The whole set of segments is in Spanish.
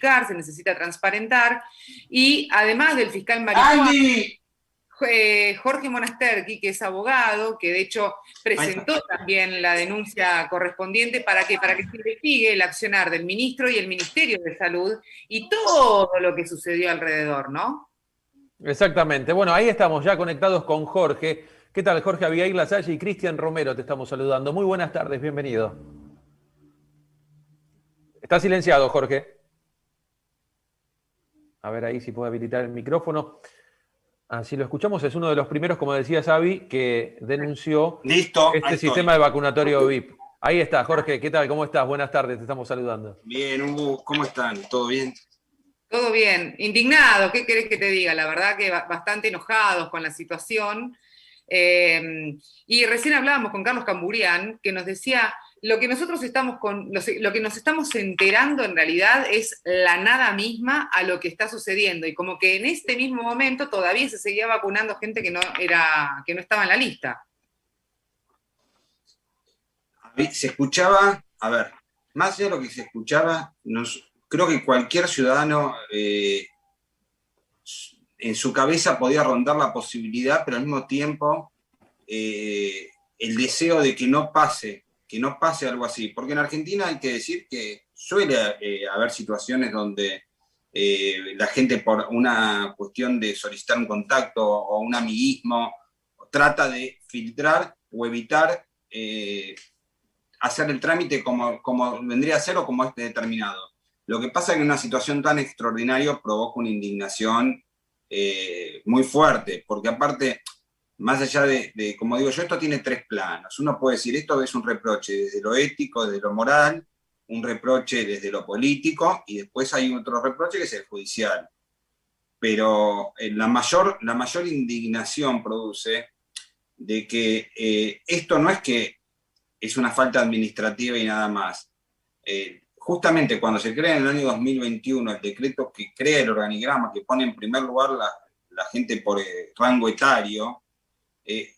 explicar, se necesita transparentar, y además del fiscal Marijuana, Jorge Monasterki, que es abogado, que de hecho presentó también la denuncia correspondiente para que se investigue el accionar del ministro y el Ministerio de Salud y todo lo que sucedió alrededor, ¿no? Exactamente. Bueno, ahí estamos ya conectados con Jorge. ¿Qué tal, Jorge? Abigail Lasalle y Cristian Romero te estamos saludando. Muy buenas tardes, bienvenido. Está silenciado, Jorge. A ver ahí si puede habilitar el micrófono. Así lo escuchamos, es uno de los primeros, como decía Xavi, que denunció este sistema de vacunatorio VIP. Ahí está, Jorge, ¿qué tal? ¿Cómo estás? Buenas tardes, te estamos saludando. Bien, Hugo, ¿cómo están? ¿Todo bien? Todo bien, indignado, ¿qué querés que te diga? La verdad que bastante enojados con la situación. Y recién hablábamos con Carlos Camburián, que nos decía, lo que nosotros lo que nos estamos enterando en realidad es la nada misma a lo que está sucediendo, y como que en este mismo momento todavía se seguía vacunando gente que no estaba en la lista. Se escuchaba, a ver, más allá de lo que se escuchaba, creo que cualquier ciudadano en su cabeza podía rondar la posibilidad, pero al mismo tiempo el deseo de que no pase algo así. Porque en Argentina hay que decir que suele haber situaciones donde la gente, por una cuestión de solicitar un contacto o un amiguismo, trata de filtrar o evitar hacer el trámite como vendría a ser o como esté determinado. Lo que pasa es que una situación tan extraordinaria provoca una indignación muy fuerte, porque aparte, más allá de, como digo yo, esto tiene tres planos. Uno puede decir, esto es un reproche desde lo ético, desde lo moral, un reproche desde lo político, y después hay otro reproche que es el judicial. Pero la mayor indignación produce de que esto no es que es una falta administrativa y nada más. Justamente cuando se crea en el año 2021 el decreto que crea el organigrama, que pone en primer lugar la gente por rango etario,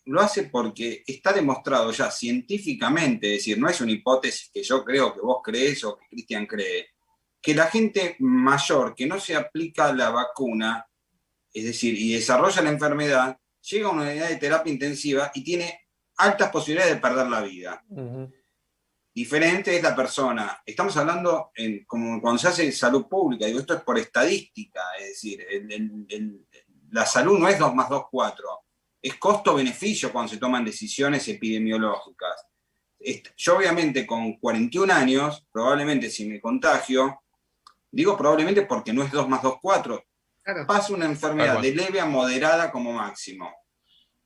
lo hace porque está demostrado ya científicamente, es decir, no es una hipótesis que yo creo, que vos crees o que Cristian cree, que la gente mayor que no se aplica la vacuna, es decir, y desarrolla la enfermedad, llega a una unidad de terapia intensiva y tiene altas posibilidades de perder la vida. Diferente es la persona. Estamos hablando como cuando se hace salud pública, digo, esto es por estadística, es decir, la salud no es 2 más 2, 4. Es costo-beneficio cuando se toman decisiones epidemiológicas. Yo obviamente con 41 años, probablemente si me contagio, digo probablemente porque no es 2 más 2, 4, claro, pasa una enfermedad de leve a moderada como máximo.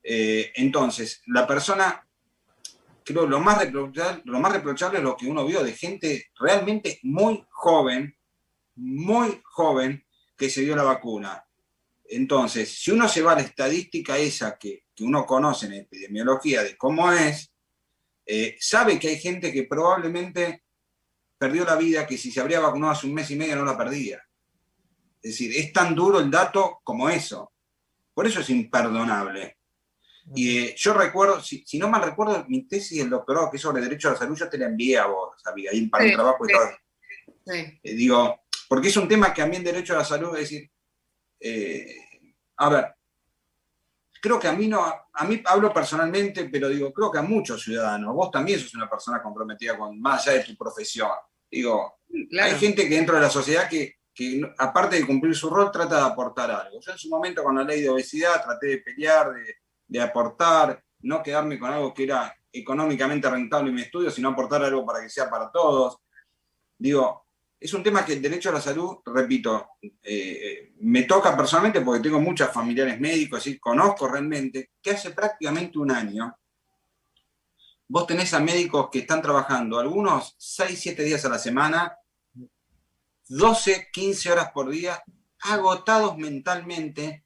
Entonces, la persona, creo, lo más reprochable es lo que uno vio de gente realmente muy joven, que se dio la vacuna. Entonces, si uno se va a la estadística esa que uno conoce en epidemiología de cómo es, sabe que hay gente que probablemente perdió la vida que si se habría vacunado hace un mes y medio no la perdía. Es decir, es tan duro el dato como eso. Por eso es imperdonable. Y yo recuerdo, si no mal recuerdo, mi tesis del doctorado, que es sobre derecho a la salud, yo te la envié a vos, Abigail, para un trabajo y todo. Digo, porque es un tema que a mí en derecho a la salud, es decir, a ver, creo que a mí hablo personalmente, pero digo, creo que a muchos ciudadanos, vos también sos una persona comprometida con más allá de tu profesión. Digo, claro, hay gente que dentro de la sociedad que aparte de cumplir su rol, trata de aportar algo. Yo en su momento con la ley de obesidad traté de pelear, de aportar, no quedarme con algo que era económicamente rentable en mi estudio, sino aportar algo para que sea para todos. Digo, es un tema que el derecho a la salud, repito, me toca personalmente porque tengo muchos familiares médicos, y conozco realmente que hace prácticamente un año vos tenés a médicos que están trabajando algunos 6, 7 días a la semana, 12, 15 horas por día, agotados mentalmente.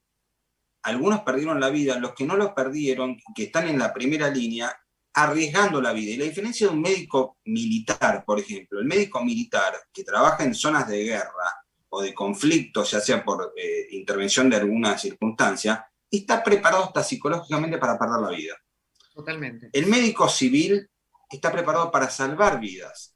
Algunos perdieron la vida, los que no lo perdieron, que están en la primera línea, arriesgando la vida. Y la diferencia de un médico militar, por ejemplo, el médico militar que trabaja en zonas de guerra o de conflicto, ya sea por intervención de alguna circunstancia, está preparado hasta psicológicamente para perder la vida. Totalmente. El médico civil está preparado para salvar vidas.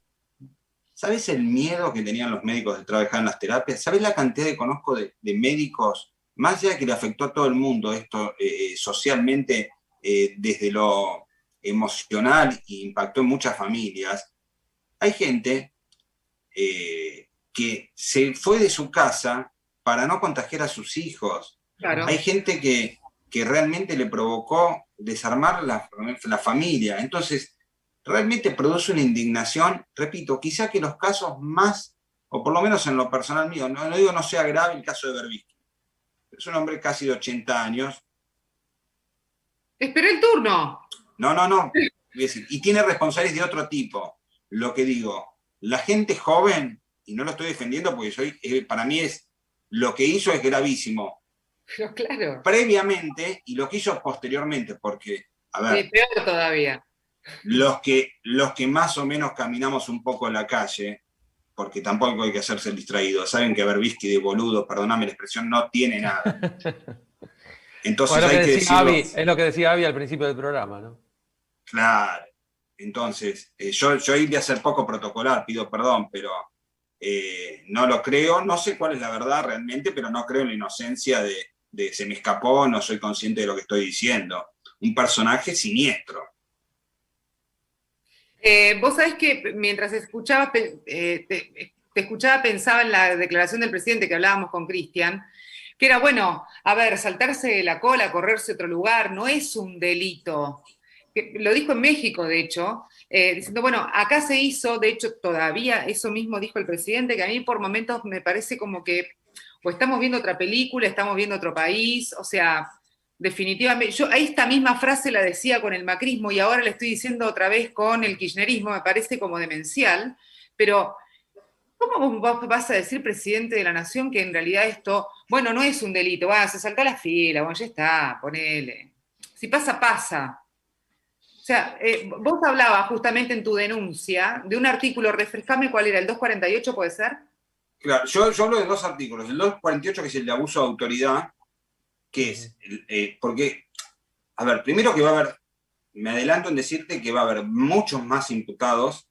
¿Sabes el miedo que tenían los médicos de trabajar en las terapias? ¿Sabes la cantidad que conozco de médicos, más allá de que le afectó a todo el mundo esto socialmente, desde lo emocional, e impactó en muchas familias? Hay gente que se fue de su casa para no contagiar a sus hijos. Claro. Hay gente que realmente le provocó desarmar la familia. Entonces, realmente produce una indignación, repito, quizá que los casos más, o por lo menos en lo personal mío, no digo no sea grave el caso de Berbisky. Es un hombre casi de 80 años. Esperé el turno. No. Y tiene responsabilidades de otro tipo. Lo que digo, la gente joven, y no lo estoy defendiendo porque para mí lo que hizo es gravísimo. Pero claro. Previamente y lo que hizo posteriormente, porque, a ver. Sí, peor todavía. Los que más o menos caminamos un poco en la calle, porque tampoco hay que hacerse el distraído, saben que Berbisky de boludo, perdóname la expresión, no tiene nada. Entonces hay que decirlo. Es lo que decía Avi al principio del programa, ¿no? Claro. Entonces, yo ahí voy a ser poco protocolar, pido perdón, pero no lo creo, no sé cuál es la verdad realmente, pero no creo en la inocencia de se me escapó, no soy consciente de lo que estoy diciendo. Un personaje siniestro. Vos sabés que mientras escuchaba, te escuchaba, pensaba en la declaración del presidente que hablábamos con Cristian, que era, bueno, a ver, saltarse la cola, correrse a otro lugar, no es un delito. Lo dijo en México, de hecho, diciendo, bueno, acá se hizo, de hecho, todavía eso mismo dijo el presidente, que a mí por momentos me parece como que o estamos viendo otra película, estamos viendo otro país, o sea, definitivamente, yo esta misma frase la decía con el macrismo y ahora la estoy diciendo otra vez con el kirchnerismo, me parece como demencial, pero ¿cómo vos vas a decir, presidente de la nación, que en realidad esto, bueno, no es un delito, se saltó la fila, bueno, ya está, ponele. Si pasa, pasa. O sea, vos hablabas justamente en tu denuncia de un artículo, refrescame cuál era, el 248, ¿puede ser? Claro, yo hablo de dos artículos, el 248 que es el de abuso de autoridad, que es, porque, a ver, primero que va a haber, me adelanto en decirte que va a haber muchos más imputados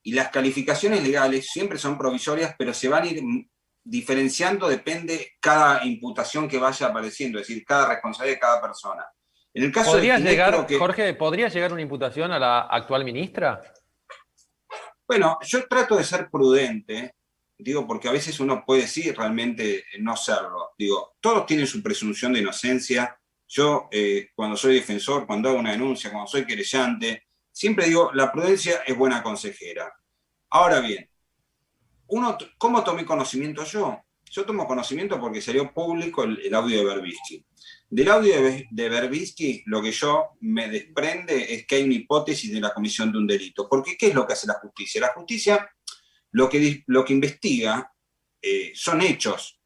y las calificaciones legales siempre son provisorias, pero se van a ir diferenciando, depende cada imputación que vaya apareciendo, es decir, cada responsabilidad de cada persona. En el caso ¿Podría llegar, Jorge, ¿podría llegar una imputación a la actual ministra? Bueno, yo trato de ser prudente, digo, porque a veces uno puede sí realmente no serlo. Digo, todos tienen su presunción de inocencia. Yo, cuando soy defensor, cuando hago una denuncia, cuando soy querellante, siempre digo, la prudencia es buena consejera. Ahora bien, ¿cómo tomé conocimiento yo? Yo tomo conocimiento porque salió público el audio de Berbisky. Del audio de Berbisky, lo que yo me desprende es que hay una hipótesis de la comisión de un delito. Porque, ¿qué es lo que hace la justicia? La justicia lo que investiga son hechos,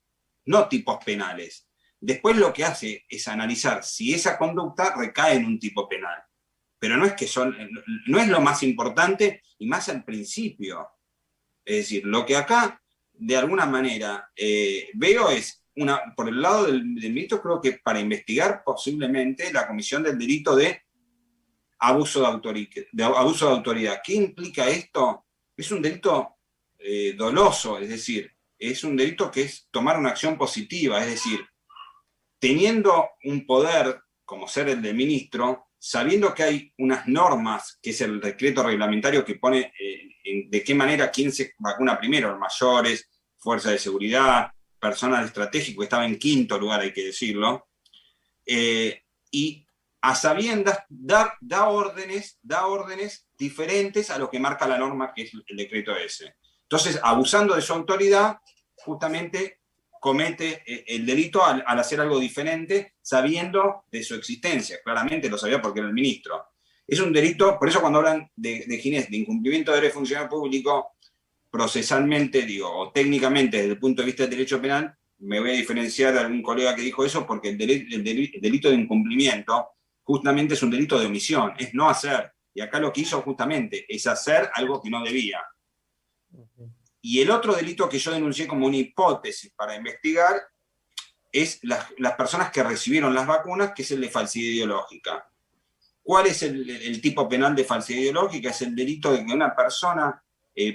no tipos penales. Después lo que hace es analizar si esa conducta recae en un tipo penal. Pero no es lo más importante y más al principio. Es decir, lo que acá, de alguna manera, veo es, por el lado del ministro, creo que para investigar posiblemente la comisión del delito de abuso de autoridad. ¿Qué implica esto? Es un delito doloso, es decir, es un delito que es tomar una acción positiva, es decir, teniendo un poder como ser el del ministro, sabiendo que hay unas normas, que es el decreto reglamentario que pone de qué manera quién se vacuna primero, mayores, fuerzas de seguridad, personal estratégico, que estaba en quinto lugar, hay que decirlo, y a sabiendas da órdenes diferentes a lo que marca la norma, que es el decreto ese. Entonces, abusando de su autoridad, justamente comete el delito al hacer algo diferente, sabiendo de su existencia. Claramente lo sabía porque era el ministro. Es un delito, por eso cuando hablan de Ginés, de incumplimiento de deber funcionario público, procesalmente, digo, o técnicamente, desde el punto de vista del derecho penal, me voy a diferenciar de algún colega que dijo eso, porque el delito de incumplimiento justamente es un delito de omisión, es no hacer. Y acá lo que hizo justamente es hacer algo que no debía. Y el otro delito que yo denuncié como una hipótesis para investigar es las personas que recibieron las vacunas, que es el de falsedad ideológica. ¿Cuál es el tipo penal de falsedad ideológica? Es el delito de que una persona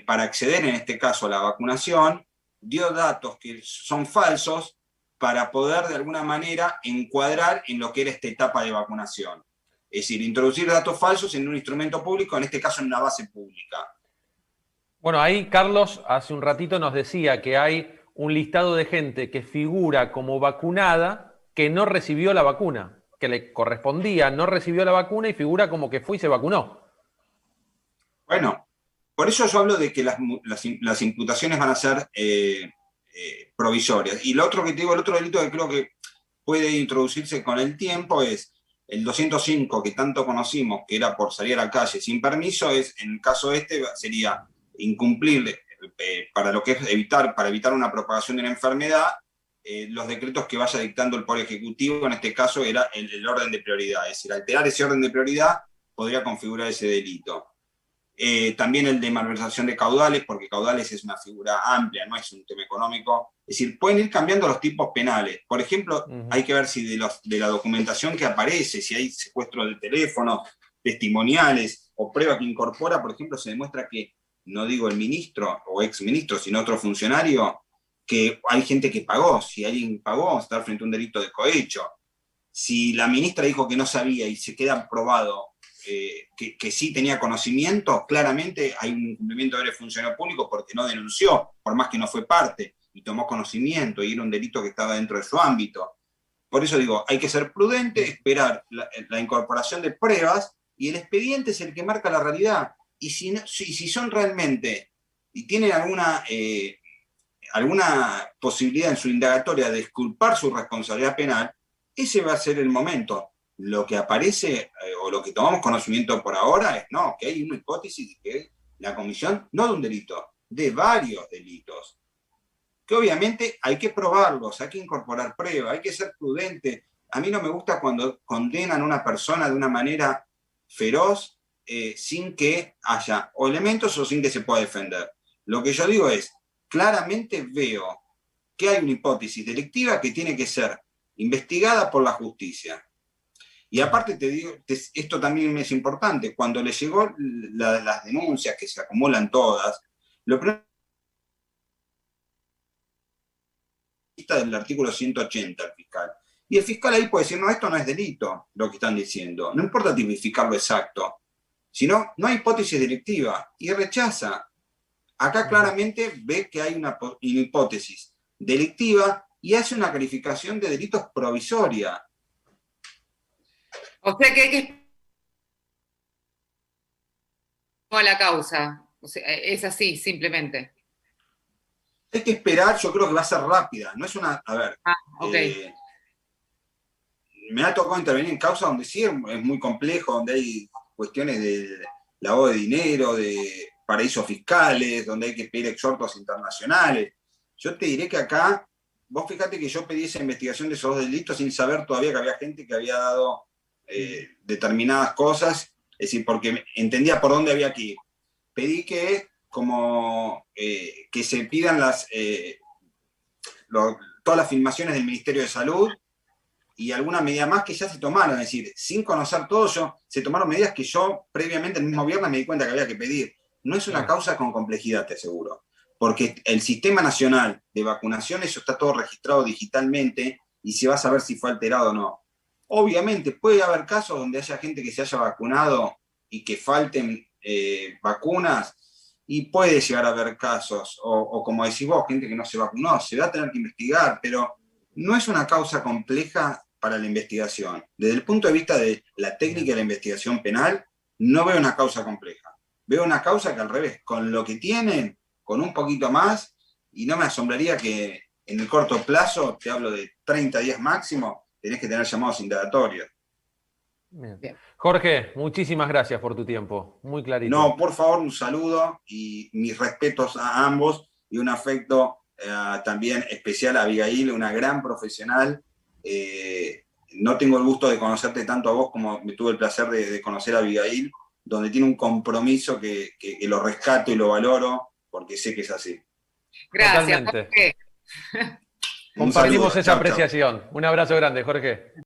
para acceder en este caso a la vacunación, dio datos que son falsos para poder de alguna manera encuadrar en lo que era esta etapa de vacunación. Es decir, introducir datos falsos en un instrumento público, en este caso en una base pública. Bueno, ahí Carlos hace un ratito nos decía que hay un listado de gente que figura como vacunada que no recibió la vacuna, que le correspondía, no recibió la vacuna y figura como que fue y se vacunó. Bueno, por eso yo hablo de que las imputaciones van a ser provisorias. Y lo otro que te digo, el otro delito que creo que puede introducirse con el tiempo es el 205 que tanto conocimos, que era por salir a la calle sin permiso, en el caso sería incumplir para lo que es para evitar una propagación de una enfermedad, los decretos que vaya dictando el Poder Ejecutivo, en este caso era el orden de prioridad. Es decir, alterar ese orden de prioridad podría configurar ese delito. También el de malversación de caudales, porque caudales es una figura amplia, no es un tema económico. Es decir, pueden ir cambiando los tipos penales. Por ejemplo, hay que ver si de la documentación que aparece, si hay secuestro de teléfono, testimoniales o prueba que incorpora, por ejemplo, se demuestra que, no digo el ministro o exministro, sino otro funcionario, que hay gente que pagó. Si alguien pagó, vamos a estar frente a un delito de cohecho. Si la ministra dijo que no sabía y se queda probado que sí tenía conocimiento, claramente hay un incumplimiento de funcionario público porque no denunció, por más que no fue parte, y tomó conocimiento y era un delito que estaba dentro de su ámbito. Por eso digo, hay que ser prudente, esperar la incorporación de pruebas, y el expediente es el que marca la realidad. Y si son realmente, y tienen alguna posibilidad en su indagatoria de exculpar su responsabilidad penal, ese va a ser el momento. Lo que aparece, o lo que tomamos conocimiento por ahora, es que hay una hipótesis de que la comisión, no de un delito, de varios delitos, que obviamente hay que probarlos, hay que incorporar pruebas, hay que ser prudente. A mí no me gusta cuando condenan a una persona de una manera feroz, sin que haya o elementos o sin que se pueda defender. Lo que yo digo es, claramente veo que hay una hipótesis delictiva que tiene que ser investigada por la justicia. Y aparte te digo, esto también es importante, cuando le llegó las denuncias, que se acumulan todas, lo primero del artículo 180 al fiscal. Y el fiscal ahí puede decir, no, esto no es delito, lo que están diciendo. No importa tipificarlo exacto, sino no hay hipótesis delictiva, y rechaza. Acá claramente ve que hay una hipótesis delictiva y hace una calificación de delitos provisoria. O sea que hay que a la causa. O sea, es así, simplemente. Hay que esperar, yo creo que va a ser rápida. No es una. A ver. Okay. Me ha tocado intervenir en causas donde sí es muy complejo, donde hay cuestiones de lavado de dinero, de paraísos fiscales, donde hay que pedir exhortos internacionales. Yo te diré que acá, vos fíjate que yo pedí esa investigación de esos dos delitos sin saber todavía que había gente que había dado determinadas cosas, es decir, porque entendía por dónde había que ir. Pedí que se pidan todas las filmaciones del Ministerio de Salud y alguna medida más que ya se tomaron, es decir, sin conocer todo, se tomaron medidas que yo previamente el mismo viernes me di cuenta que había que pedir. No es una causa con complejidad, te aseguro, porque el Sistema Nacional de Vacunación, eso está todo registrado digitalmente y se va a saber si fue alterado o no. Obviamente puede haber casos donde haya gente que se haya vacunado y que falten vacunas, y puede llegar a haber casos, o como decís vos, gente que no se vacunó, se va a tener que investigar, pero no es una causa compleja para la investigación. Desde el punto de vista de la técnica de la investigación penal, no veo una causa compleja. Veo una causa que al revés, con lo que tienen, con un poquito más, y no me asombraría que en el corto plazo, te hablo de 30 días máximo, tenés que tener llamados indagatorios. Bien. Jorge, muchísimas gracias por tu tiempo, muy clarito. No, por favor, un saludo y mis respetos a ambos y un afecto también especial a Abigail, una gran profesional. No tengo el gusto de conocerte tanto a vos como me tuve el placer de conocer a Abigail, donde tiene un compromiso que lo rescato y lo valoro porque sé que es así. Gracias, Jorge. Compartimos esa apreciación. Un abrazo grande, Jorge.